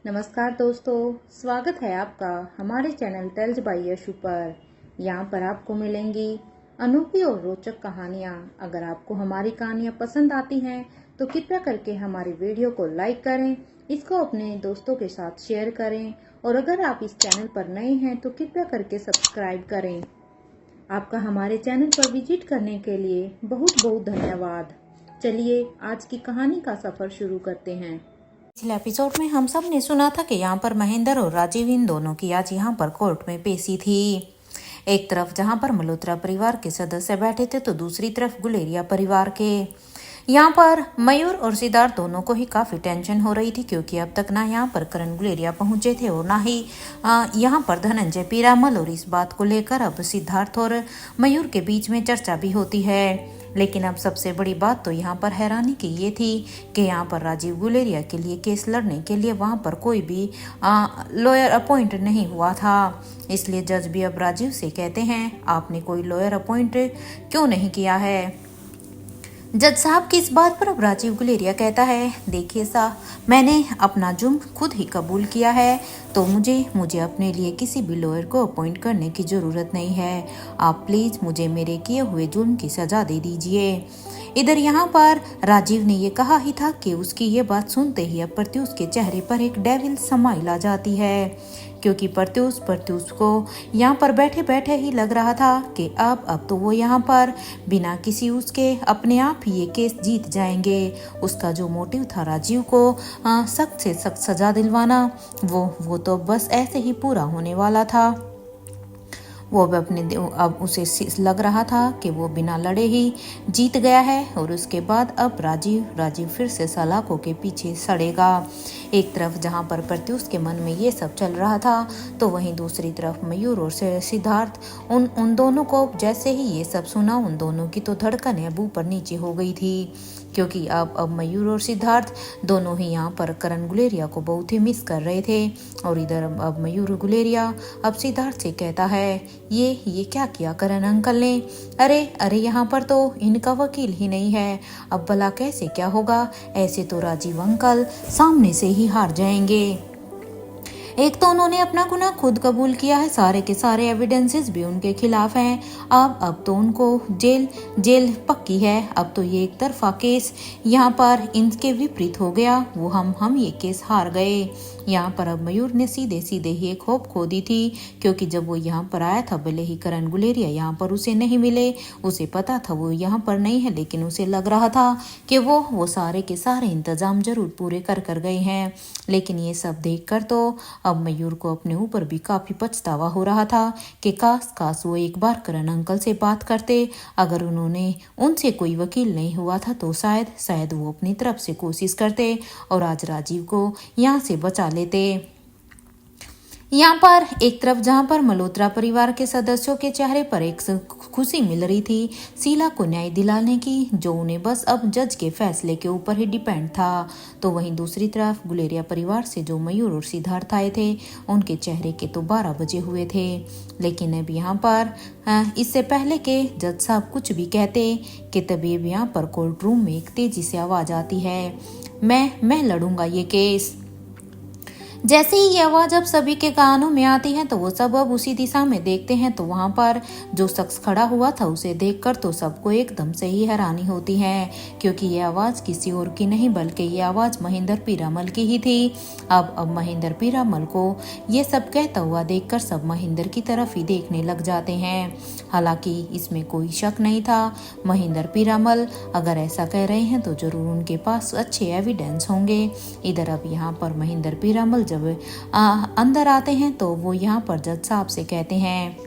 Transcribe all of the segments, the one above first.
नमस्कार दोस्तों, स्वागत है आपका हमारे चैनल टेल्स बाय यशु पर। यहाँ पर आपको मिलेंगी अनोखी और रोचक कहानियाँ। अगर आपको हमारी कहानियाँ पसंद आती हैं तो कृपया करके हमारी वीडियो को लाइक करें, इसको अपने दोस्तों के साथ शेयर करें और अगर आप इस चैनल पर नए हैं तो कृपया करके सब्सक्राइब करें। आपका हमारे चैनल पर विजिट करने के लिए बहुत बहुत धन्यवाद। चलिए आज की कहानी का सफर शुरू करते हैं। पिछले एपिसोड में हम सब ने सुना था कि यहाँ पर महेंद्र और राजीव इन दोनों की आज यहाँ पर कोर्ट में पेशी थी। एक तरफ जहाँ पर मल्होत्रा परिवार के सदस्य बैठे थे तो दूसरी तरफ गुलेरिया परिवार के। यहाँ पर मयूर और सिद्धार्थ दोनों को ही काफी टेंशन हो रही थी, क्योंकि अब तक ना यहाँ पर करण गुलेरिया पहुंचे थे और ना ही यहाँ पर धनंजय पीरामल, और इस बात को लेकर अब सिद्धार्थ और मयूर के बीच में चर्चा भी होती है। लेकिन अब सबसे बड़ी बात तो यहाँ पर हैरानी की ये थी कि यहाँ पर राजीव गुलेरिया के लिए केस लड़ने के लिए वहाँ पर कोई भी लॉयर अपॉइंट नहीं हुआ था। इसलिए जज भी अब राजीव से कहते हैं, आपने कोई लॉयर अपॉइंट क्यों नहीं किया है। जज साहब की इस बात पर अब राजीव गुलेरिया कहता है, देखिए साहब, मैंने अपना जुर्म खुद ही कबूल किया है, तो मुझे अपने लिए किसी भी लॉयर को अपॉइंट करने की ज़रूरत नहीं है। आप प्लीज़ मुझे मेरे किए हुए जुर्म की सज़ा दे दीजिए। इधर यहाँ पर राजीव ने ये कहा ही था कि उसकी ये बात सुनते ही अब प्रत्युष के चेहरे पर एक डेविल स्माइल आ जाती है, क्योंकि प्रत्युष को यहाँ पर बैठे बैठे ही लग रहा था कि अब तो वो यहाँ पर बिना किसी उसके अपने आप ही ये केस जीत जाएंगे। उसका जो मोटिव था राजीव को सख्त से सख्त सजा दिलवाना, वो तो बस ऐसे ही पूरा होने वाला था। वो अब उसे लग रहा था कि वो बिना लड़े ही जीत गया है, और उसके बाद अब राजीव फिर से सलाखों के पीछे सड़ेगा। एक तरफ जहाँ पर प्रत्युष के मन में ये सब चल रहा था, तो वहीं दूसरी तरफ मयूर और सिद्धार्थ उन दोनों को जैसे ही ये सब सुना, उन दोनों की तो धड़कनें अब ऊपर नीचे हो गई थी, क्योंकि अब मयूर और सिद्धार्थ दोनों ही यहाँ पर करण गुलेरिया को बहुत ही मिस कर रहे थे। और इधर अब मयूर गुलेरिया अब सिद्धार्थ से कहता है, ये क्या किया करण अंकल ने? अरे यहाँ पर तो इनका वकील ही नहीं है, अब भला कैसे क्या होगा? ऐसे तो राजीव अंकल सामने से ही हार जाएंगे। एक तो उन्होंने अपना गुनाह खुद कबूल किया है, सारे के सारे एविडेंसेस भी उनके खिलाफ हैं। अब तो उनको जेल पक्की है। अब तो ये एक तरफा केस यहाँ पर इनके विपरीत हो गया, वो हम ये केस हार गए। यहाँ पर अब मयूर ने सीधे ही एक होप खो दी थी, क्योंकि जब वो यहाँ पर आया था, भले ही करण गुलेरिया यहाँ पर उसे नहीं मिले, उसे पता था वो यहाँ पर नहीं है, लेकिन उसे लग रहा था कि वो सारे के सारे इंतजाम जरूर पूरे कर गए हैं। लेकिन ये सब देखकर तो अब मयूर को अपने ऊपर भी काफी पछतावा हो रहा था कि काश वो एक बार करण अंकल से बात करते। अगर उन्होंने उनसे कोई वकील नहीं हुआ था तो शायद वो अपनी तरफ से कोशिश करते और आज राजीव को यहाँ से बचा लेते। यहाँ पर एक तरफ जहाँ पर मल्होत्रा परिवार के सदस्यों के चेहरे पर एक खुशी मिल रही थी शीला को न्याय दिलाने की, जो उन्हें बस अब जज के फैसले के ऊपर ही डिपेंड था, तो वहीं दूसरी तरफ गुलेरिया परिवार से जो मयूर और सिद्धार्थ आए थे, उनके चेहरे के तो 12 बजे हुए थे। लेकिन अब यहाँ पर इससे पहले के जज साहब कुछ भी कहते कि तभी अब यहाँ पर कोर्ट रूम में एक तेजी से आवाज आती है, मैं लड़ूंगा ये केस। जैसे ही ये आवाज अब सभी के कानों में आती है तो वो सब अब उसी दिशा में देखते हैं, तो वहां पर जो शख्स खड़ा हुआ था उसे देखकर तो सबको एकदम से ही हैरानी होती है, क्योंकि ये आवाज किसी और की नहीं बल्कि ये आवाज महेंद्र पीरामल की ही थी। अब महेंद्र पीरामल को ये सब कहता हुआ देखकर सब महेंद्र की तरफ ही देखने लग जाते हैं। हालांकि इसमें कोई शक नहीं था, महेंद्र पीरामल अगर ऐसा कह रहे हैं तो जरूर उनके पास अच्छे एविडेंस होंगे। इधर अब यहाँ पर महेंद्र पीरामल जब अंदर आते हैं तो वो यहाँ पर जज साहब से कहते हैं,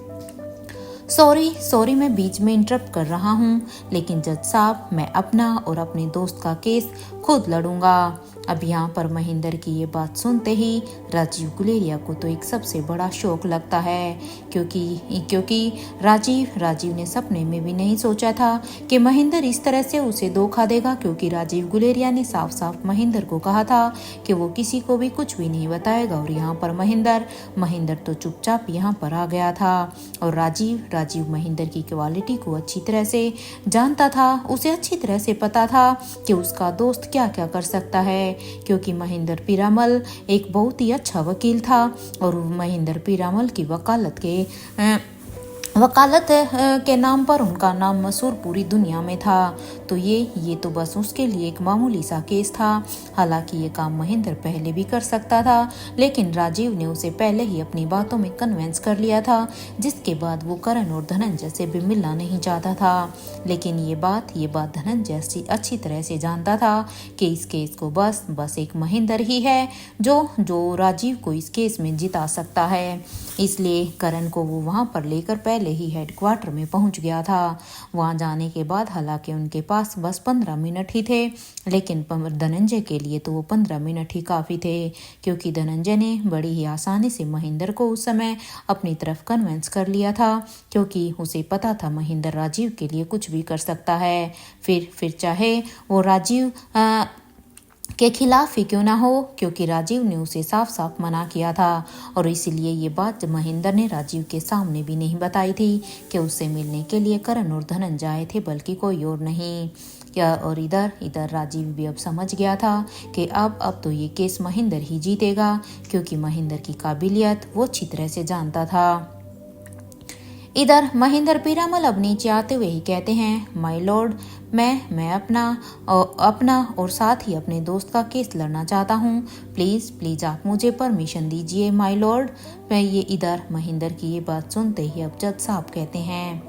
सॉरी मैं बीच में इंटरप्ट कर रहा हूँ, लेकिन जज साहब मैं अपना और अपने दोस्त का केस खुद लड़ूंगा। अब यहाँ पर महेंद्र की ये बात सुनते ही राजीव गुलेरिया को तो एक सबसे बड़ा शौक लगता है, क्योंकि राजीव ने सपने में भी नहीं सोचा था कि महेंद्र इस तरह से उसे धोखा देगा, क्योंकि राजीव गुलेरिया ने साफ साफ महेंद्र को कहा था कि वो किसी को भी कुछ भी नहीं बताएगा। और यहाँ पर महेंद्र तो चुपचाप यहाँ पर आ गया था और राजीव राजीव महेंद्र की क्वालिटी को अच्छी तरह से जानता था। उसे अच्छी तरह से पता था कि उसका दोस्त क्या क्या कर सकता है, क्योंकि महेंद्र पीरामल एक बहुत ही अच्छा वकील था और महेंद्र पीरामल की वकालत के नाम पर उनका नाम मशहूर पूरी दुनिया में था। तो ये तो बस उसके लिए एक मामूली सा केस था। हालांकि ये काम महेंद्र पहले भी कर सकता था, लेकिन राजीव ने उसे पहले ही अपनी बातों में कन्विंस कर लिया था, जिसके बाद वो करण और धनंजय से भी मिलना नहीं चाहता था। लेकिन ये बात धनंजय अच्छी तरह से जानता था कि इस केस को बस एक महेंद्र ही है जो राजीव को इस केस में जिता सकता है। इसलिए करण को वो वहाँ पर लेकर पहले ही हेडक्वार्टर में पहुंच गया था। वहां जाने के बाद हालांकि उनके पास बस 15 मिनट ही थे, लेकिन धनंजय के लिए तो वो 15 मिनट ही काफ़ी थे, क्योंकि धनंजय ने बड़ी ही आसानी से महेंद्र को उस समय अपनी तरफ कन्विंस कर लिया था, क्योंकि उसे पता था महेंद्र राजीव के लिए कुछ भी कर सकता है। फिर चाहे वो राजीव के खिलाफ ही क्यों ना हो, क्योंकि राजीव ने उसे साफ साफ मना किया था। और इसीलिए ये बात महेंद्र ने राजीव के सामने भी नहीं बताई थी कि उससे मिलने के लिए करण और धनंजय आए थे, बल्कि कोई और नहीं। और इधर राजीव भी अब समझ गया था कि अब तो ये केस महेंद्र ही जीतेगा, क्योंकि महेंद्र की काबिलियत वो अच्छी तरह से जानता था। इधर महेंद्र पीरामल अब नीचे आते हुए ही कहते हैं, माय लॉर्ड, मैं अपना और साथ ही अपने दोस्त का केस लड़ना चाहता हूँ। प्लीज़ आप मुझे परमिशन दीजिए माय लॉर्ड। ये इधर महेंद्र की ये बात सुनते ही अब जज साहब कहते हैं,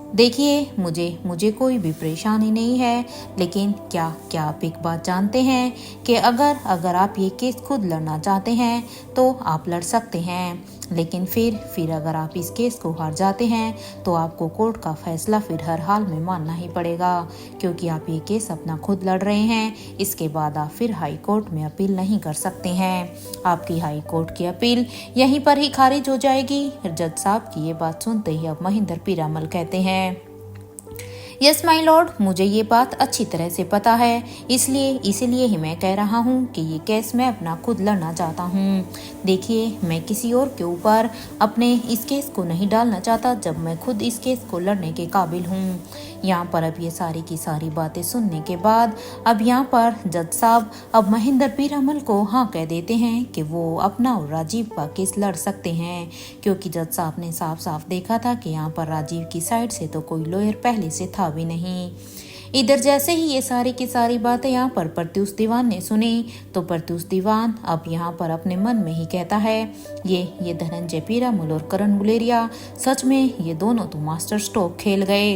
देखिए मुझे कोई भी परेशानी नहीं है, लेकिन क्या आप एक बात जानते हैं कि अगर आप ये केस खुद लड़ना चाहते हैं तो आप लड़ सकते हैं, लेकिन फिर अगर आप इस केस को हार जाते हैं तो आपको कोर्ट का फैसला फिर हर हाल में मानना ही पड़ेगा, क्योंकि आप ये केस अपना खुद लड़ रहे हैं। इसके बाद आप फिर हाई कोर्ट में अपील नहीं कर सकते हैं। आपकी हाई कोर्ट की अपील यहीं पर ही खारिज हो जाएगी। जज साहब की ये बात सुनते ही अब महेंद्र पीरामल कहते हैं, यस माय लॉर्ड, मुझे ये बात अच्छी तरह से पता है, इसीलिए ही मैं कह रहा हूँ कि ये केस मैं अपना खुद लड़ना चाहता हूँ। देखिए, मैं किसी और के ऊपर अपने इस केस को नहीं डालना चाहता, जब मैं खुद इस केस को लड़ने के काबिल हूँ। यहाँ पर अब ये सारी की सारी बातें सुनने के बाद अब यहाँ पर जज साहब अब महेंद्र पीरामल को हाँ कह देते हैं कि वो अपना और राजीव का केस लड़ सकते हैं, क्योंकि जज साहब ने साफ साफ देखा था कि यहाँ पर राजीव की साइड से तो कोई लॉयर पहले से था भी नहीं। इधर जैसे ही ये सारी की सारी बातें यहाँ पर प्रत्युष दीवान ने सुनी, तो प्रत्युष दीवान अब यहाँ पर अपने मन में ही कहता है, ये धनंजय पीरामल और करण गुलेरिया, सच में ये दोनों तो मास्टर स्ट्रोक खेल गए।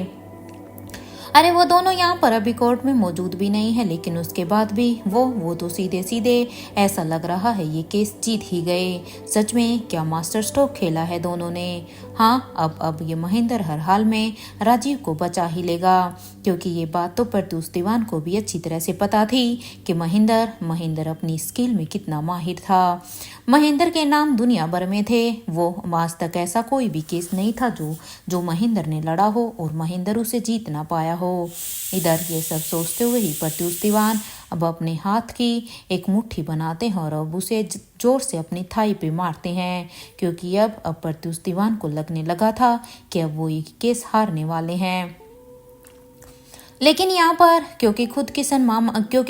अरे वो दोनों यहाँ पर अभी कोर्ट में मौजूद भी नहीं है, लेकिन उसके बाद भी वो तो सीधे ऐसा लग रहा है ये केस जीत ही गए। सच में क्या मास्टर स्ट्रोक खेला है दोनों ने। हाँ, अब ये महेंद्र हर हाल में राजीव को बचा ही लेगा, क्योंकि ये बात तो प्रत्युष दीवान को भी अच्छी तरह से पता थी कि महेंद्र अपनी स्किल में कितना माहिर था। महेंद्र के नाम दुनिया भर में थे। वो आज तक ऐसा कोई भी केस नहीं था जो महेंद्र ने लड़ा हो और महेंद्र उसे जीत ना पाया हो। इधर ये सब सोचते हुए ही प्रत्युष दीवान अब अपने हाथ की एक मुट्ठी बनाते हैं और अब उसे जोर से अपनी थाई पे मारते हैं, क्योंकि अब प्रत्युष दीवान को लगने लगा था कि अब वो ये केस हारने वाले हैं। लेकिन यहाँ पर क्योंकि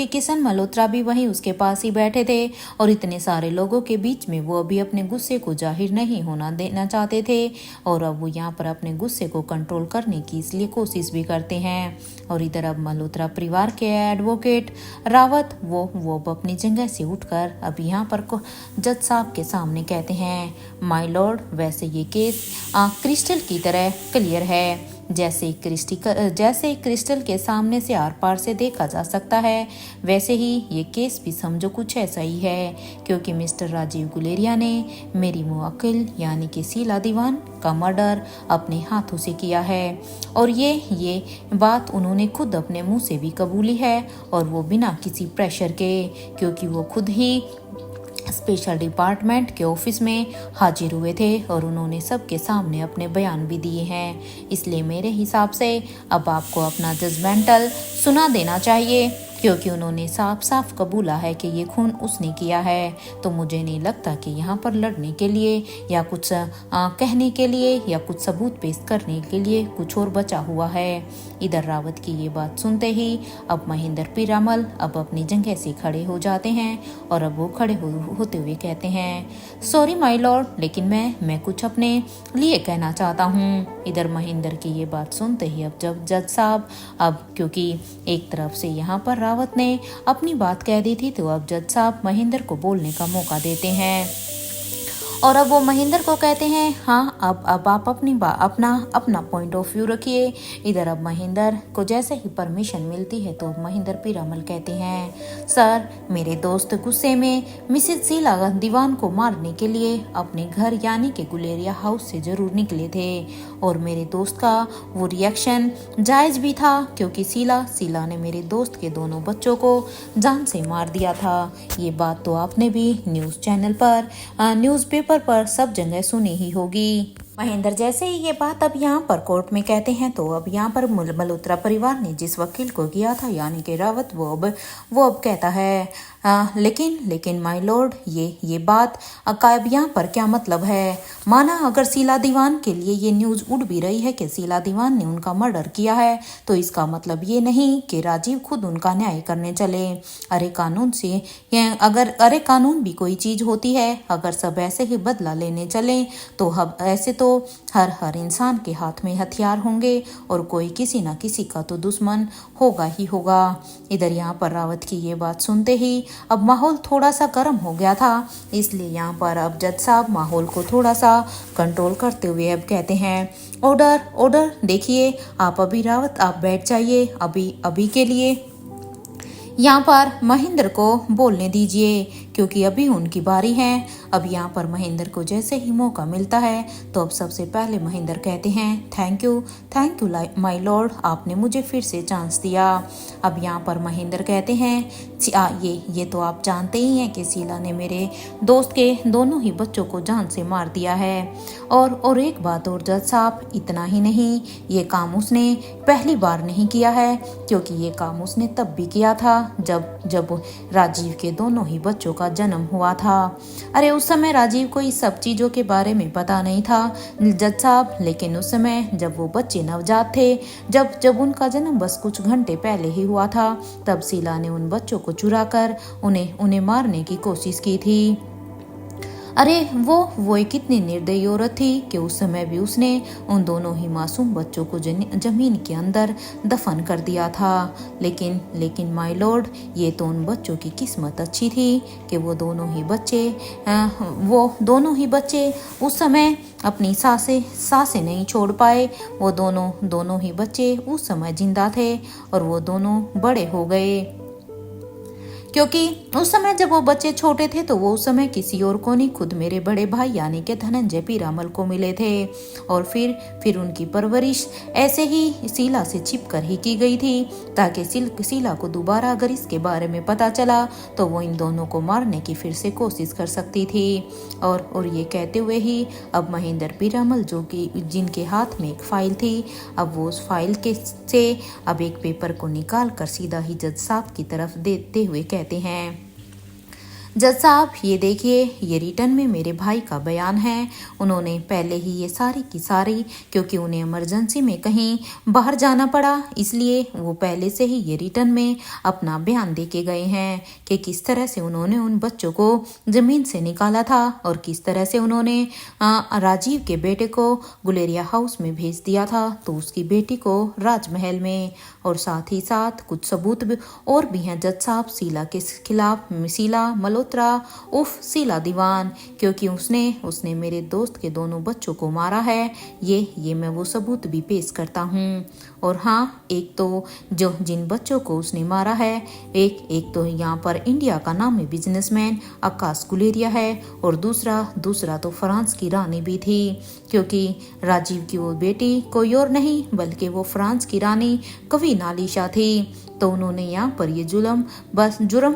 किशन मल्होत्रा भी वहीं उसके पास ही बैठे थे और इतने सारे लोगों के बीच में वो अभी अपने गुस्से को जाहिर नहीं होना देना चाहते थे, और अब वो यहाँ पर अपने गुस्से को कंट्रोल करने की इसलिए कोशिश भी करते हैं। और इधर अब मल्होत्रा परिवार के एडवोकेट रावत वो अब अपनी जगह से उठकर अब यहाँ पर जज साहब के सामने कहते हैं, माय लॉर्ड, वैसे ये केस क्रिस्टल की तरह क्लियर है, जैसे क्रिस्टल के सामने से आर पार से देखा जा सकता है, वैसे ही ये केस भी समझो कुछ ऐसा ही है, क्योंकि मिस्टर राजीव गुलेरिया ने मेरी मुवक्किल यानी कि शीला दीवान का मर्डर अपने हाथों से किया है, और ये बात उन्होंने खुद अपने मुंह से भी कबूली है, और वो बिना किसी प्रेशर के, क्योंकि वो खुद ही स्पेशल डिपार्टमेंट के ऑफिस में हाजिर हुए थे और उन्होंने सबके सामने अपने बयान भी दिए हैं। इसलिए मेरे हिसाब से अब आपको अपना जजमेंटल सुना देना चाहिए। क्योंकि उन्होंने साफ साफ कबूला है कि ये खून उसने किया है। तो मुझे नहीं लगता कि यहाँ पर लड़ने के लिए या कुछ कहने के लिए या कुछ सबूत पेश करने के लिए कुछ और बचा हुआ है। इधर रावत की ये बात सुनते ही अब महेंद्र पीरामल अब अपनी जगह से खड़े हो जाते हैं और अब वो खड़े होते हुए कहते हैं, सॉरी माय लॉर्ड, लेकिन मैं कुछ अपने लिए कहना चाहता हूँ। इधर महेंद्र की ये बात सुनते ही अब जब जज साहब अब क्योंकि एक तरफ से यहाँ पर रावत ने अपनी बात कह दी थी, तो अब जज साहब महेंद्र को बोलने का मौका देते हैं और अब वो महेंद्र को कहते हैं, हाँ अब आप अपना पॉइंट ऑफ व्यू रखिए। इधर अब महेंद्र को जैसे ही परमिशन मिलती है तो महेंद्र पीरामल कहते हैं, सर मेरे दोस्त गुस्से में मिसेज शीला दीवान को मारने के लिए अपने घर यानी कि गुलेरिया हाउस से जरूर निकले थे और मेरे दोस्त का वो रिएक्शन जायज भी था क्योंकि शीला ने मेरे दोस्त के दोनों बच्चों को जान से मार दिया था। ये बात तो आपने भी न्यूज़ चैनल पर न्यूज़पेपर पर सब जगह सुनी ही होगी। महेंद्र जैसे ही ये बात अब यहाँ पर कोर्ट में कहते हैं तो अब यहाँ पर मल्होत्रा परिवार ने जिस वकील को किया था यानी कि रावत वो अब कहता है, लेकिन माय लॉर्ड ये बात का अब यहाँ पर क्या मतलब है। माना अगर शीला दीवान के लिए ये न्यूज़ उड़ भी रही है कि शीला दीवान ने उनका मर्डर किया है, तो इसका मतलब ये नहीं कि राजीव खुद उनका न्याय करने चले। अरे कानून भी कोई चीज़ होती है। अगर सब ऐसे ही बदला लेने चले तो अब ऐसे तो हर इंसान के हाथ में हथियार होंगे और कोई किसी ना किसी का तो दुश्मन होगा ही होगा। इधर यहाँ पर रावत की ये बात सुनते ही अब माहौल थोड़ा सा गर्म हो गया था, इसलिए यहाँ पर अब जज साहब माहौल को थोड़ा सा कंट्रोल करते हुए अब कहते हैं, ऑर्डर देखिए आप अभी रावत आप बैठ जाइए अभी के लिए। यहाँ पर महेंद्र को बोलने दीजिए क्योंकि अभी उनकी बारी है। अब यहाँ पर महेंद्र को जैसे ही मौका मिलता है तो अब सबसे पहले महेंद्र कहते हैं, थैंक यू माय लॉर्ड, आपने मुझे फिर से चांस दिया। अब यहाँ पर महेंद्र कहते हैं, ये तो आप जानते ही हैं कि शीला ने मेरे दोस्त के दोनों ही बच्चों को जान से मार दिया है। और एक बात और जज साहब, इतना ही नहीं, ये काम उसने पहली बार नहीं किया है क्योंकि ये काम उसने तब भी किया था जब राजीव के दोनों ही बच्चों का जन्म हुआ था। अरे उस समय राजीव को इस सब चीज़ों के बारे में पता नहीं था जज साहब, लेकिन उस समय जब वो बच्चे नवजात थे, जब उनका जन्म बस कुछ घंटे पहले ही हुआ था, तब शीला ने उन बच्चों को चुरा कर उन्हें मारने की कोशिश की थी। अरे वो एक कितनी निर्दयी औरत थी कि उस समय भी उसने उन दोनों ही मासूम बच्चों को जमीन के अंदर दफन कर दिया था। लेकिन माय लॉर्ड, ये तो उन बच्चों की किस्मत अच्छी थी कि वो दोनों ही बच्चे उस समय अपनी सांसें नहीं छोड़ पाए। वो दोनों ही बच्चे उस समय जिंदा थे और वो दोनों बड़े हो गए क्योंकि उस समय जब वो बच्चे छोटे थे तो वो उस समय किसी और को नहीं, खुद मेरे बड़े भाई यानी कि धनंजय पीरामल को मिले थे। और फिर उनकी परवरिश ऐसे ही शीला से छिपकर ही की गई थी ताकि शीला को दोबारा अगर इसके बारे में पता चला तो वो इन दोनों को मारने की फिर से कोशिश कर सकती थी। और ये कहते हुए ही अब महेंद्र पीरामल जिनके हाथ में एक फाइल थी, अब वो उस फाइल से अब एक पेपर को निकाल कर सीधा ही जज साहब की तरफ देते हुए कहते हैं, जज साहब ये देखिए, ये रिटर्न में मेरे भाई का बयान है। उन्होंने पहले ही ये सारी की सारी, क्योंकि उन्हें इमरजेंसी में कहीं बाहर जाना पड़ा, इसलिए वो पहले से ही ये रिटर्न में अपना बयान दे के गए हैं कि किस तरह से उन्होंने उन बच्चों को ज़मीन से निकाला था और किस तरह से उन्होंने राजीव के बेटे को गुलेरिया हाउस में भेज दिया था तो उसकी बेटी को राजमहल में। और साथ ही साथ कुछ सबूत और भी हैं जज साहब शीला के खिलाफ, शीला मल्होत्रा उफ शीला दीवान, क्योंकि उसने मेरे दोस्त के दोनों बच्चों को मारा है। ये मैं वो सबूत भी पेश करता हूँ। और हाँ, एक तो जो जिन बच्चों को उसने मारा है, एक तो यहाँ पर इंडिया का नामी बिजनेसमैन आकाश गुलेरिया है और दूसरा तो फ्रांस की रानी भी थी, क्योंकि राजीव की वो बेटी कोई और नहीं बल्कि वो फ्रांस की रानी क्वीन आलिशा थी। तो उन्होंने यहाँ पर ये जुर्म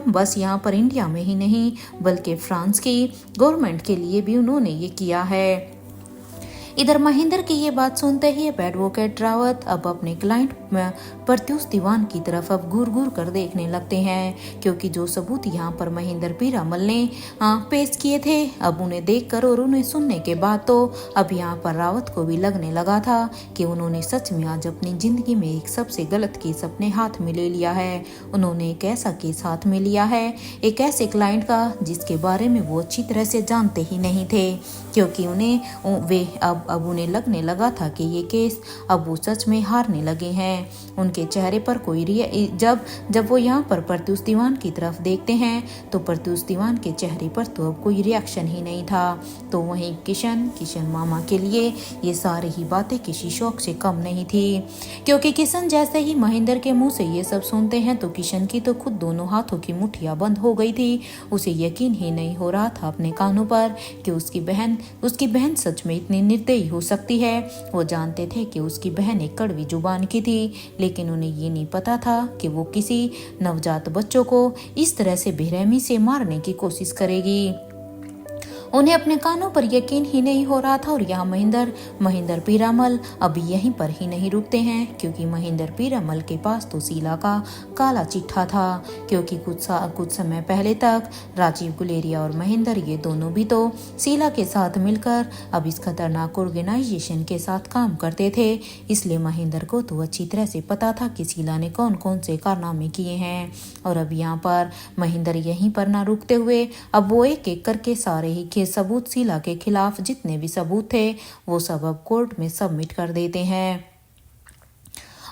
बस यहाँ पर इंडिया में ही नहीं बल्कि फ्रांस की गवर्नमेंट के लिए भी उन्होंने ये किया है। इधर महेंद्र की ये बात सुनते ही एडवोकेट रावत अब अपने क्लाइंट प्रत्युष दीवान की तरफ अब घूर घूर कर देखने लगते हैं, क्योंकि जो सबूत यहाँ पर महेंद्र पीरामल ने पेश किए थे, अब उन्हें देखकर और उन्हें सुनने के बाद तो अब यहाँ पर रावत को भी लगने लगा था कि उन्होंने सच में आज अपनी जिंदगी में एक सबसे गलत केस अपने हाथ में ले लिया है। उन्होंने एक ऐसा केस हाथ में लिया है, एक ऐसे क्लाइंट का जिसके बारे में वो अच्छी तरह से जानते ही नहीं थे, क्योंकि अब उन्हें लगने लगा था कि ये केस अब वो सच में हारने लगे हैं। उनके चेहरे पर कोई जब वो यहाँ पर प्रत्युष दीवान की तरफ देखते हैं तो प्रत्युष दीवान के चेहरे पर तो अब कोई रिएक्शन ही नहीं था। तो वहीं किशन मामा के लिए ये सारी ही बातें किसी शौक से कम नहीं थी, क्योंकि किशन जैसे ही महेंद्र के मुंह से ये सब सुनते हैं तो किशन की तो खुद दोनों हाथों की मुट्ठियां बंद हो गई थी। उसे यकीन ही नहीं हो रहा था अपने कानों पर कि उसकी बहन सच में इतनी निर्दयी हो सकती है। वो जानते थे कि उसकी बहन एक कड़वी जुबान की थी, लेकिन उन्हें ये नहीं पता था कि वो किसी नवजात बच्चों को इस तरह से बेरहमी से मारने की कोशिश करेगी। उन्हें अपने कानों पर यकीन ही नहीं हो रहा था। और यहाँ महेंद्र पीरामल अभी यहीं पर ही नहीं रुकते हैं, क्योंकि महेंद्र पीरामल के पास तो शीला का काला चिट्ठा था, क्योंकि कुछ समय पहले तक राजीव गुलेरिया और महेंद्र ये दोनों भी तो शीला के साथ मिलकर अब इस खतरनाक ऑर्गेनाइजेशन के साथ काम करते थे। इसलिए महेंद्र को तो अच्छी तरह से पता था कि शीला ने कौन कौन से कारनामे किए हैं। और अब यहाँ पर महेंद्र यहीं पर ना रुकते हुए अब वो एक एक करके सारे ही के सबूत शीला के खिलाफ जितने भी सबूत थे वो सब अब कोर्ट में सबमिट कर देते हैं।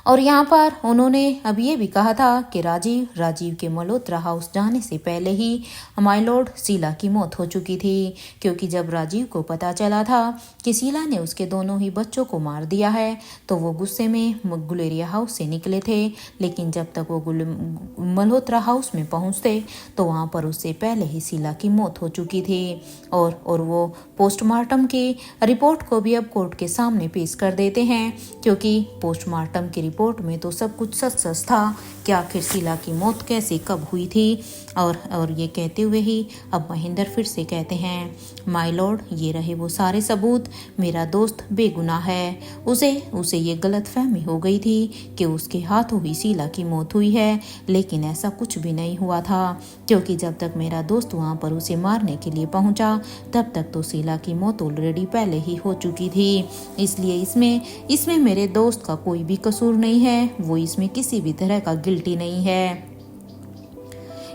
और यहाँ पर उन्होंने अब ये भी कहा था कि राजीव के मल्होत्रा हाउस जाने से पहले ही माय लॉर्ड शीला की मौत हो चुकी थी, क्योंकि जब राजीव को पता चला था कि शीला ने उसके दोनों ही बच्चों को मार दिया है तो वो गुस्से में गुलेरिया हाउस से निकले थे। लेकिन जब तक वो मल्होत्रा हाउस में पहुंचते तो वहाँ पर उससे पहले ही शीला की मौत हो चुकी थी। और वो पोस्टमार्टम की रिपोर्ट को भी अब कोर्ट के सामने पेश कर देते हैं, क्योंकि पोस्टमार्टम की रिपोर्ट में तो सब कुछ सच था कि आखिर शीला की मौत कैसे कब हुई थी। और ये कहते हुए ही अब महेंद्र फिर से कहते हैं, माय लॉर्ड ये रहे वो सारे सबूत, मेरा दोस्त बेगुनाह है। उसे ये गलतफहमी हो गई थी कि उसके हाथों ही शीला की मौत हुई है, लेकिन ऐसा कुछ भी नहीं हुआ था, क्योंकि जब तक मेरा दोस्त वहाँ पर उसे मारने के लिए पहुंचा तब तक तो शीला की मौत ऑलरेडी पहले ही हो चुकी थी। इसलिए इसमें मेरे दोस्त का कोई भी कसूर नहीं है, वो इसमें किसी भी तरह का गिल्टी नहीं है।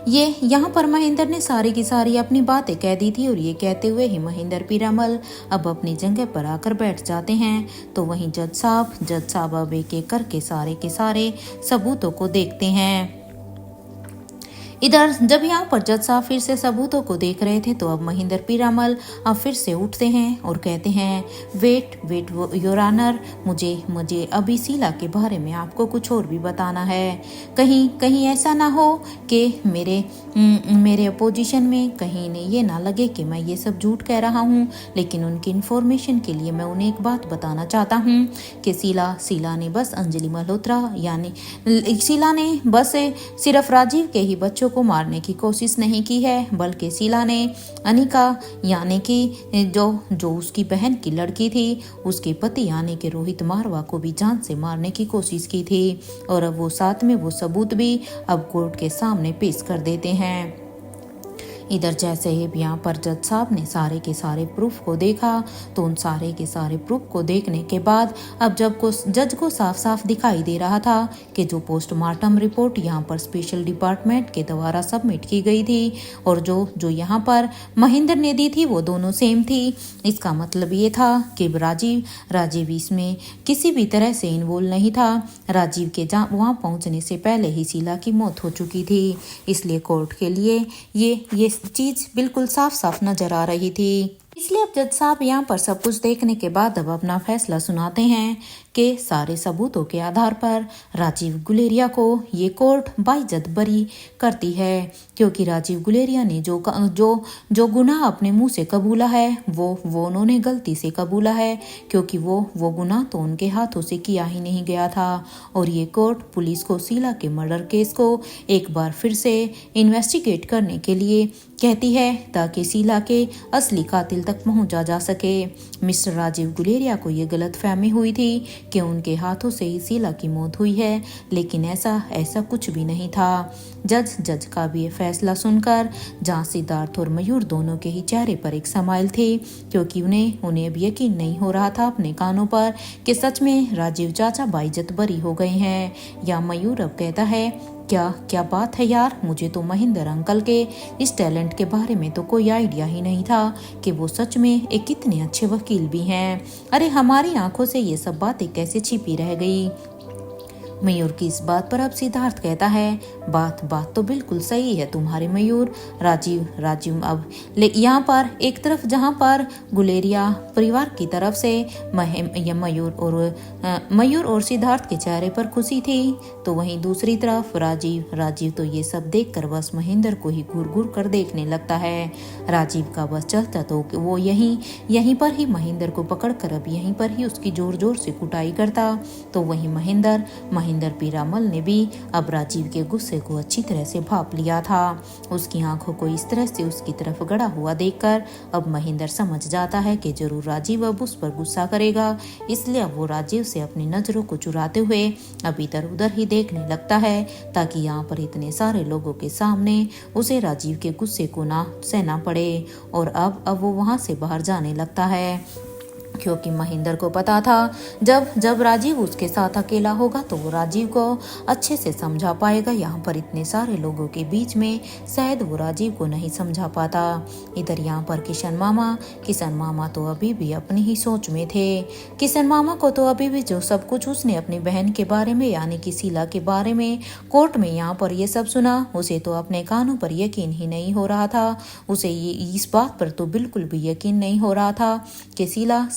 ये यहाँ पर महेंद्र ने सारी की सारी अपनी बातें कह दी थी। और ये कहते हुए ही महेंद्र पीरामल अब अपनी जगह पर आकर बैठ जाते हैं। तो वहीं जज साहब अब एक एक करके सारे के सारे सबूतों को देखते हैं। इधर जब यहाँ पर जज साहब फिर से सबूतों को देख रहे थे तो अब महेंद्र पीरामल अब फिर से उठते हैं और कहते हैं, वेट योर ऑनर, मुझे अभी शीला के बारे में आपको कुछ और भी बताना है। कहीं ऐसा ना हो कि मेरे अपोजिशन में कहीं इन्हें ये ना लगे कि मैं ये सब झूठ कह रहा हूँ, लेकिन उनकी इन्फॉर्मेशन के लिए मैं उन्हें एक बात बताना चाहता हूँ कि शीला ने बस अंजलि मल्होत्रा यानी शीला ने बस सिर्फ राजीव के ही बच्चों को मारने की कोशिश नहीं की है, बल्कि शीला ने अनिका यानी कि जो उसकी बहन की लड़की थी उसके पति यानी कि रोहित मारवा को भी जान से मारने की कोशिश की थी। और अब वो साथ में वो सबूत भी अब कोर्ट के सामने पेश कर देते हैं। इधर जैसे ही यहाँ पर जज साहब ने सारे के सारे प्रूफ को देखा तो उन सारे के सारे प्रूफ को देखने के बाद अब जज को साफ साफ दिखाई दे रहा था कि जो पोस्टमार्टम रिपोर्ट यहाँ पर स्पेशल डिपार्टमेंट के द्वारा सबमिट की गई थी और जो यहाँ पर महेंद्र ने दी थी वो दोनों सेम थी। इसका मतलब ये था कि राजीव इसमें किसी भी तरह से इन्वॉल्व नहीं था। राजीव के वहाँ पहुँचने से पहले ही शीला की मौत हो चुकी थी। इसलिए कोर्ट के लिए ये चीज बिल्कुल साफ साफ नजर आ रही थी। इसलिए अब जज साहब यहाँ पर सब कुछ देखने के बाद अब अपना फैसला सुनाते हैं के सारे सबूतों के आधार पर राजीव गुलेरिया को ये कोर्ट बाइज्जत बरी करती है, क्योंकि राजीव गुलेरिया ने जो गुनाह अपने मुंह से कबूला है वो उन्होंने गलती से कबूला है, क्योंकि वो गुनाह तो उनके हाथों से किया ही नहीं गया था। और ये कोर्ट पुलिस को शीला के मर्डर केस को एक बार फिर से इन्वेस्टिगेट करने के लिए कहती है, ताकि शीला के असली कातिल तक पहुंचा जा सके। मिस्टर राजीव गुलेरिया को ये गलतफहमी हुई थी कि उनके हाथों से ही शीला की मौत हुई है, लेकिन ऐसा कुछ भी नहीं था। जज का भी ये फैसला सुनकर जहाँ सिद्धार्थ और मयूर दोनों के ही चेहरे पर एक स्माइल थी, क्योंकि उन्हें अब यकीन नहीं हो रहा था अपने कानों पर कि सच में राजीव चाचा बाइज्जत बरी हो गए हैं। या मयूर अब कहता है, क्या बात है यार, मुझे तो महेंद्र अंकल के इस टैलेंट के बारे में तो कोई आइडिया ही नहीं था कि वो सच में एक कितने अच्छे वकील भी हैं। अरे हमारी आंखों से ये सब बातें कैसे छिपी रह गई। मयूर की इस बात पर अब सिद्धार्थ कहता है, बात तो बिल्कुल सही है तुम्हारे मयूर। राजीव अब यहाँ पर एक तरफ जहाँ पर गुलेरिया परिवार की तरफ से मयूर और सिद्धार्थ के चेहरे पर खुशी थी, तो वहीं दूसरी तरफ राजीव तो ये सब देखकर बस महेंद्र को ही घूर कर देखने लगता है। राजीव का बस चलता तो वो यहीं पर ही महेंद्र को पकड़कर अब यहीं पर ही उसकी जोर से कुटाई करता। तो वहीं महेंद्र पीरामल ने भी अब राजीव के गुस्से को अच्छी तरह से भांप लिया था। उसकी आंखों को इस तरह से उसकी तरफ गड़ा हुआ देखकर अब महेंद्र समझ जाता है कि जरूर राजीव अब उस पर गुस्सा करेगा, इसलिए अब वो राजीव से अपनी नजरों को चुराते हुए अब इधर उधर ही देखने लगता है, ताकि यहाँ पर इतने सारे लोगों के सामने उसे राजीव के गुस्से को ना सहना पड़े। और अब वो वहां से बाहर जाने लगता है, क्योंकि महेंद्र को पता था जब राजीव उसके साथ अकेला होगा तो वो राजीव को अच्छे से समझा पाएगा। यहाँ पर इतने सारे लोगों के बीच में शायद वो राजीव को नहीं समझा पाता। इधर यहाँ पर किशन मामा तो अभी भी अपनी ही सोच में थे। किशन मामा को तो अभी भी जो सब कुछ उसने अपनी बहन के बारे में यानी कि शीला के बारे में कोर्ट में यहाँ पर ये सब सुना, उसे तो अपने कानों पर यकीन ही नहीं हो रहा था। उसे इस बात पर तो बिल्कुल भी यकीन नहीं हो रहा था कि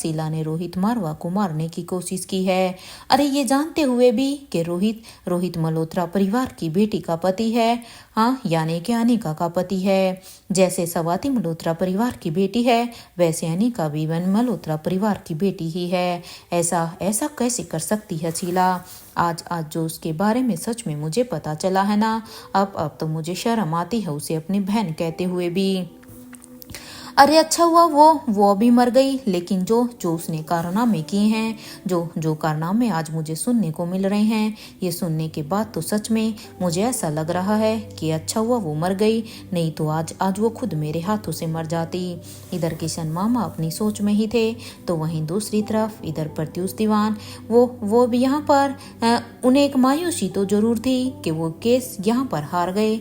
शीला ने रोहित मारवा को मारने की कोशिश की है। अरे ये जानते हुए भी कि रोहित मल्होत्रा परिवार की बेटी का पति है, हाँ यानी कि अनिका का पति है। जैसे स्वाति मल्होत्रा परिवार की बेटी है, वैसे अनिका भी मल्होत्रा परिवार की बेटी ही है। ऐसा कैसे कर सकती है शीला। आज जो उसके बारे में सच में मुझे पता चला है ना, अब तो मुझे शर्म आती है उसे अपनी बहन कहते हुए भी। अरे अच्छा हुआ वो अभी मर गई, लेकिन जो उसने कारनामे किए हैं, जो कारनामे आज मुझे सुनने को मिल रहे हैं, ये सुनने के बाद तो सच में मुझे ऐसा लग रहा है कि अच्छा हुआ वो मर गई, नहीं तो आज वो खुद मेरे हाथों से मर जाती। इधर किशन मामा अपनी सोच में ही थे, तो वहीं दूसरी तरफ इधर प्रत्युष दीवान वो भी यहाँ पर उन्हें एक मायूसी तो जरूर थी कि वो केस यहाँ पर हार गए।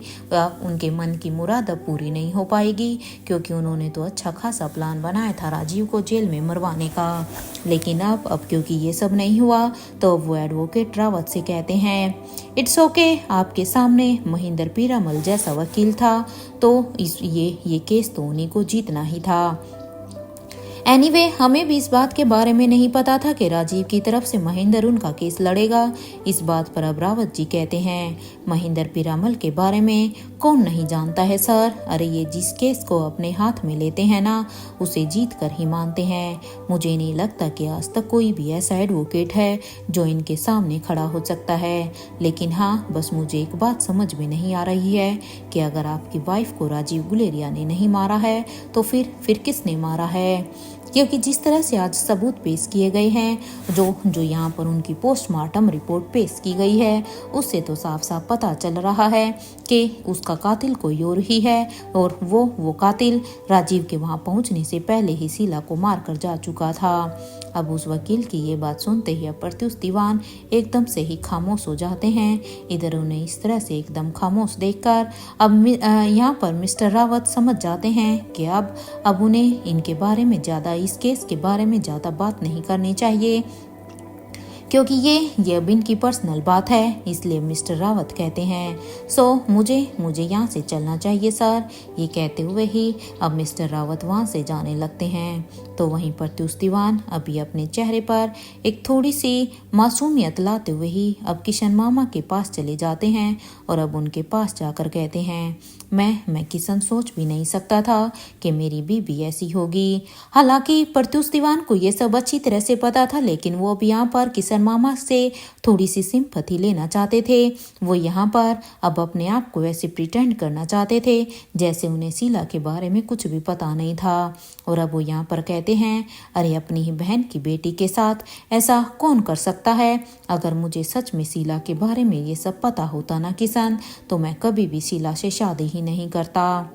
उनके मन की मुराद अब पूरी नहीं हो पाएगी, क्योंकि उन्होंने तो अच्छा खासा प्लान बनाया था राजीव को जेल में मरवाने का। लेकिन अब क्योंकि ये सब नहीं हुआ, तो वो एडवोकेट रावत से कहते हैं, इट्स ओके, आपके सामने महेंद्र पीरामल जैसा वकील था, तो ये केस तो उन्हीं को जीतना ही था। एनीवे, हमें भी इस बात के बारे में नहीं पता था कि राजीव की तरफ से महेंद्र उनका केस लड़ेगा। इस बात पर अब रावत जी कहते हैं, महेंद्र पीरामल के बारे में कौन नहीं जानता है सर। अरे ये जिस केस को अपने हाथ में लेते हैं ना, उसे जीत कर ही मानते हैं। मुझे नहीं लगता कि आज तक कोई भी ऐसा एडवोकेट है जो इनके सामने खड़ा हो सकता है। लेकिन हाँ, बस मुझे एक बात समझ में नहीं आ रही है कि अगर आपकी वाइफ को राजीव गुलेरिया ने नहीं मारा है, तो फिर किसने मारा है। क्योंकि जिस तरह से आज सबूत पेश किए गए हैं, जो यहाँ पर उनकी पोस्टमार्टम रिपोर्ट पेश की गई है, उससे तो साफ साफ पता चल रहा है कि उसका कातिल कोई और ही है, और वो कातिल राजीव के वहाँ पहुँचने से पहले ही शीला को मार कर जा चुका था। अब उस वकील की ये बात सुनते ही प्रत्युष दीवान एकदम से ही खामोश हो जाते हैं। इधर उन्हें इस तरह से एकदम खामोश देखकर अब यहाँ पर मिस्टर रावत समझ जाते हैं कि अब उन्हें इनके बारे में ज़्यादा, इस केस के बारे में ज़्यादा बात नहीं करनी चाहिए, क्योंकि ये अब इनकी पर्सनल बात है। इसलिए मिस्टर रावत कहते हैं सो मुझे यहाँ से चलना चाहिए सर। ये कहते हुए ही अब मिस्टर रावत वहाँ से जाने लगते हैं। तो वहीं पर त्यूस दीवान अभी अपने चेहरे पर एक थोड़ी सी मासूमियत लाते हुए ही अब किशन मामा के पास चले जाते हैं और अब उनके पास जाकर कहते हैं मैं किशन सोच भी नहीं सकता था कि मेरी बीवी ऐसी होगी। हालांकि प्रत्युष दीवान को ये सब अच्छी तरह से पता था, लेकिन वो अब यहाँ पर किशन मामा से थोड़ी सी सिंपैथी लेना चाहते थे। वो यहाँ पर अब अपने आप को ऐसे प्रिटेंड करना चाहते थे जैसे उन्हें शीला के बारे में कुछ भी पता नहीं था। और अब वो यहाँ पर कहते हैं अरे अपनी ही बहन की बेटी के साथ ऐसा कौन कर सकता है। अगर मुझे सच में शीला के बारे में ये सब पता होता ना किशन, तो मैं कभी भी शीला से शादी ही नहीं करता।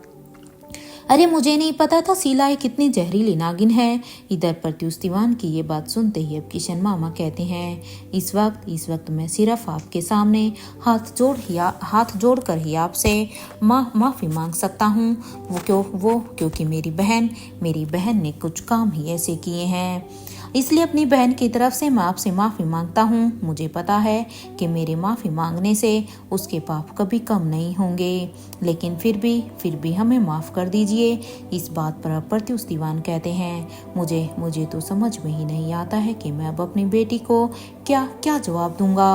अरे मुझे नहीं पता था शीला एक कितनी जहरीली नागिन है। इधर प्रत्युष दीवान की ये बात सुनते ही अब किशन मामा कहते हैं इस वक्त मैं सिर्फ आपके सामने हाथ जोड़ कर ही आपसे माफ़ी मांग सकता हूँ। क्योंकि मेरी बहन ने कुछ काम ही ऐसे किए हैं, इसलिए अपनी बहन की तरफ से मैं आपसे माफ़ी मांगता हूँ। मुझे पता है कि मेरे माफ़ी मांगने से उसके पाप कभी कम नहीं होंगे, लेकिन फिर भी हमें माफ़ कर दीजिए। इस बात पर प्रत्युष दीवान कहते हैं मुझे तो समझ में ही नहीं आता है कि मैं अब अपनी बेटी को क्या जवाब दूंगा।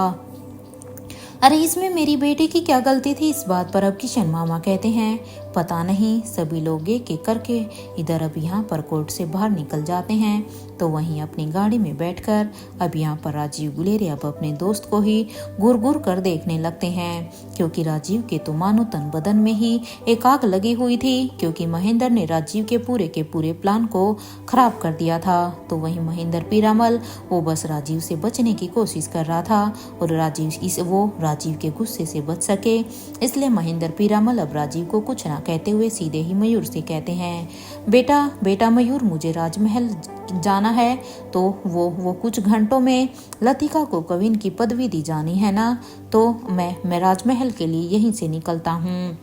अरे इसमें मेरी बेटी की क्या गलती थी। इस बात पर अब किशन मामा कहते हैं पता नहीं, सभी लोग एक एक करके इधर अब यहाँ पर कोर्ट से बाहर निकल जाते हैं। तो वहीं अपनी गाड़ी में बैठकर अब यहाँ पर राजीव गुलेरिया अब अपने दोस्त को ही घूर घूर कर देखने लगते हैं, क्योंकि राजीव के तो मानो तन बदन में ही एक आग लगी हुई थी, क्योंकि महेंद्र ने राजीव के पूरे प्लान को खराब कर दिया था। तो वहीं महेंद्र पीरामल वो बस राजीव से बचने की कोशिश कर रहा था और राजीव के गुस्से से बच सके, इसलिए महेंद्र पीरामल अब राजीव को कुछ ना कहते हुए सीधे ही मयूर से कहते हैं बेटा मयूर, मुझे राजमहल जाना है, तो वो कुछ घंटों में लतिका को कविन की पदवी दी जानी है ना, तो मैं राजमहल के लिए यहीं से निकलता हूँ।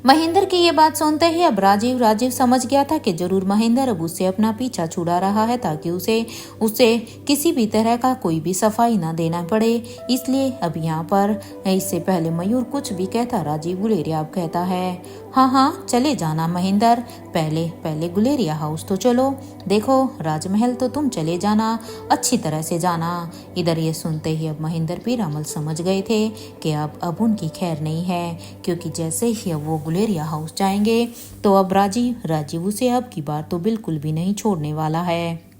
महेंद्र की ये बात सुनते ही अब राजीव समझ गया था कि जरूर महेंद्र अब उससे अपना पीछा छुड़ा रहा है ताकि उसे किसी भी तरह का कोई भी सफाई ना देना पड़े। इसलिए अब यहाँ पर इससे पहले मयूर कुछ भी कहता राजीव गुलेरिया अब कहता है हाँ चले जाना महेंद्र, पहले गुलेरिया हाउस तो चलो, देखो राजमहल तो तुम चले जाना, अच्छी तरह से जाना। इधर ये सुनते ही अब महेंद्र पीरामल समझ गए थे कि अब उनकी खैर नहीं है, क्योंकि जैसे ही अब वो गुलेरिया हाउस जाएंगे तो अब राजीव उसे अब की बार तो बिल्कुल भी नहीं छोड़ने वाला है।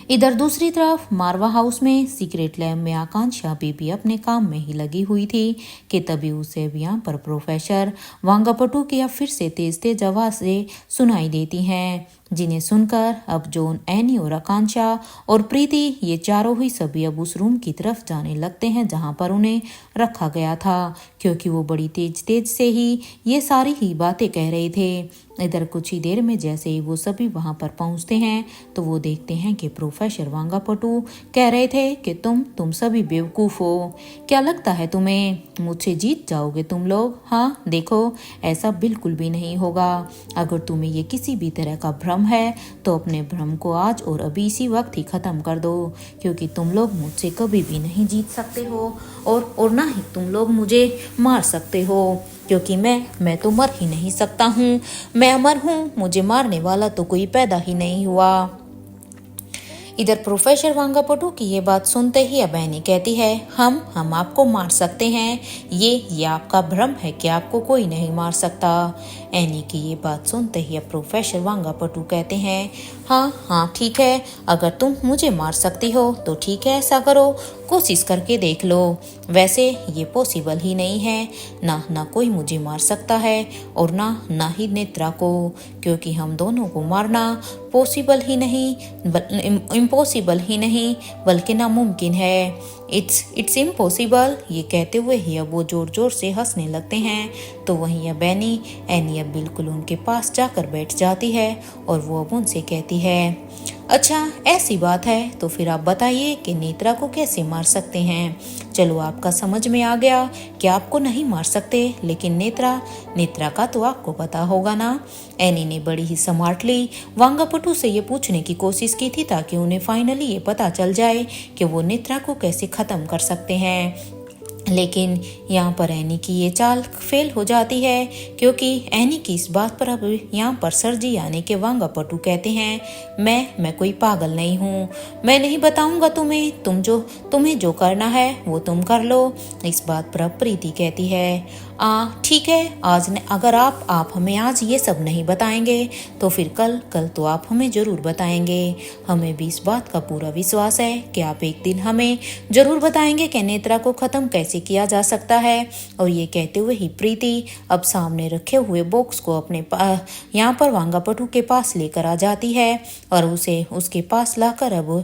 इधर दूसरी तरफ मारवा हाउस में सीक्रेट लैब में आकांक्षा बीबी अपने काम में ही लगी हुई थी कि तभी उसे अब यहाँ पर प्रोफेसर वांगापटू की अब फिर से तेज आवाज से सुनाई देती हैं, जिन्हें सुनकर अब जॉन, एनी और आकांक्षा और प्रीति ये चारों ही सभी अब उस रूम की तरफ जाने लगते हैं जहां पर उन्हें रखा गया था, क्योंकि वो बड़ी तेज से ही ये सारी ही बातें कह रहे थे। इधर कुछ ही देर में जैसे ही वो सभी वहां पर पहुंचते हैं तो वो देखते हैं कि प्रोफेसर वांगापटू कह रहे थे कि तुम सभी बेवकूफ हो, क्या लगता है तुम्हें मुझसे जीत जाओगे तुम लोग। हाँ देखो, ऐसा बिल्कुल भी नहीं होगा। अगर तुम्हें ये किसी भी तरह का भ्रम है तो अपने भ्रम को आज और अभी इसी वक्त ही खत्म कर दो, क्योंकि तुम लोग मुझसे कभी भी नहीं जीत सकते हो और ना ही तुम लोग मुझे मार सकते हो, क्योंकि मैं तो मर ही नहीं सकता हूँ, मैं अमर हूँ, मुझे मारने वाला तो कोई पैदा ही नहीं हुआ। इधर प्रोफेसर वांगापटू की ये बात सुनते ही अब एनी कहती है हम आपको मार सकते हैं, ये आपका भ्रम है कि आपको कोई नहीं मार सकता। एनी की ये बात सुनते ही अब प्रोफेसर वांगापटू कहते हैं हाँ ठीक है, अगर तुम मुझे मार सकती हो तो ठीक है, ऐसा करो, कोशिश करके देख लो। वैसे ये पॉसिबल ही नहीं है, ना कोई मुझे मार सकता है और ना ही नेत्रा को, क्योंकि हम दोनों को मारना इम्पॉसिबल ही नहीं बल्कि नामुमकिन है। It's impossible. ये कहते हुए ही अब वो जोर से हंसने लगते हैं। तो वहीं अब एनी अब बिल्कुल उनके पास जाकर बैठ जाती है और वो अब उनसे कहती है अच्छा ऐसी बात है तो फिर आप बताइए कि नेत्रा को कैसे मार सकते हैं। चलो आपका समझ में आ गया कि आपको नहीं मार सकते, लेकिन नेत्रा का तो आपको पता होगा ना। एनी ने बड़ी ही स्मार्टली वांगापटू से ये पूछने की कोशिश की थी ताकि उन्हें फाइनली ये पता चल जाए कि वो नेत्रा को कैसे खत्म कर सकते हैं। लेकिन यहाँ पर एनी की ये चाल फेल हो जाती है, क्योंकि एनी की इस बात पर अब यहाँ पर सर जी यानी कि वांगापटू कहते हैं मैं कोई पागल नहीं हूँ, मैं नहीं बताऊंगा तुम्हें जो करना है वो तुम कर लो। इस बात पर अब प्रीति कहती है ठीक है, अगर आप हमें आज ये सब नहीं बताएंगे तो फिर कल तो आप हमें जरूर बताएंगे। हमें भी इस बात का पूरा विश्वास है कि आप एक दिन हमें जरूर बताएंगे कि नेत्रा को खत्म कैसे किया जा सकता है। और ये कहते हुए ही प्रीति अब सामने रखे हुए बॉक्स को अपने यहाँ पर वांगापटू के पास लेकर आ जाती है और उसे उसके पास लाकर अब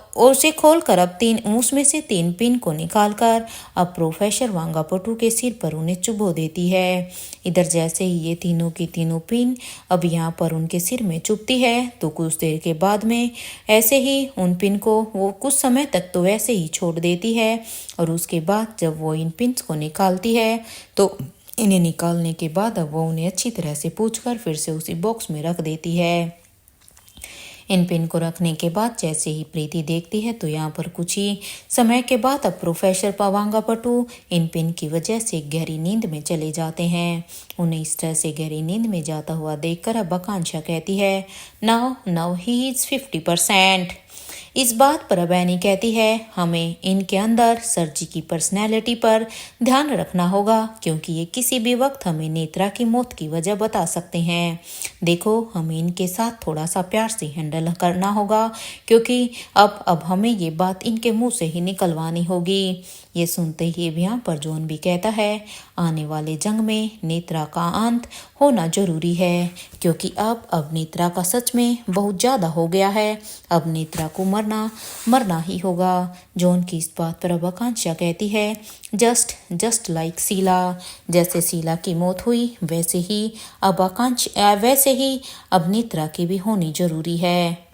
उसे खोलकर अब उसमें से 3 पिन को निकालकर अब प्रोफेसर वांगापटू के सिर पर उन्हें चुभो देती है। इधर जैसे ही ये तीनों की तीनों पिन अब यहाँ पर उनके सिर में चुभती है तो कुछ देर के बाद में ऐसे ही उन पिन को वो कुछ समय तक तो वैसे ही छोड़ देती है। और उसके बाद जब वो इन पिन्स को निकालती है तो इन्हें निकालने के बाद अब वो उन्हें अच्छी तरह से पूछकर फिर से उसी बॉक्स में रख देती है। इन पिन को रखने के बाद जैसे ही प्रीति देखती है तो यहाँ पर कुछ ही समय के बाद अब प्रोफेसर वांगापटू इन पिन की वजह से गहरी नींद में चले जाते हैं। उन्हें इस तरह से गहरी नींद में जाता हुआ देखकर अब आकांक्षा कहती है नाउ ही इज 50%। इस बात पर अब एनी कहती है हमें इनके अंदर सर जी की पर्सनैलिटी पर ध्यान रखना होगा, क्योंकि ये किसी भी वक्त हमें नेत्रा की मौत की वजह बता सकते हैं। देखो हमें इनके साथ थोड़ा सा प्यार से हैंडल करना होगा, क्योंकि अब हमें ये बात इनके मुंह से ही निकलवानी होगी। ये सुनते ही यहाँ पर जॉन भी कहता है आने वाले जंग में नेत्रा का अंत होना जरूरी है, क्योंकि अब नेत्रा का सच में बहुत ज़्यादा हो गया है। अब नेत्रा को मरना ही होगा। जॉन की इस बात पर अब आकांक्षा कहती है जस्ट लाइक शीला, जैसे शीला की मौत हुई वैसे ही अब नेत्रा की भी होनी जरूरी है।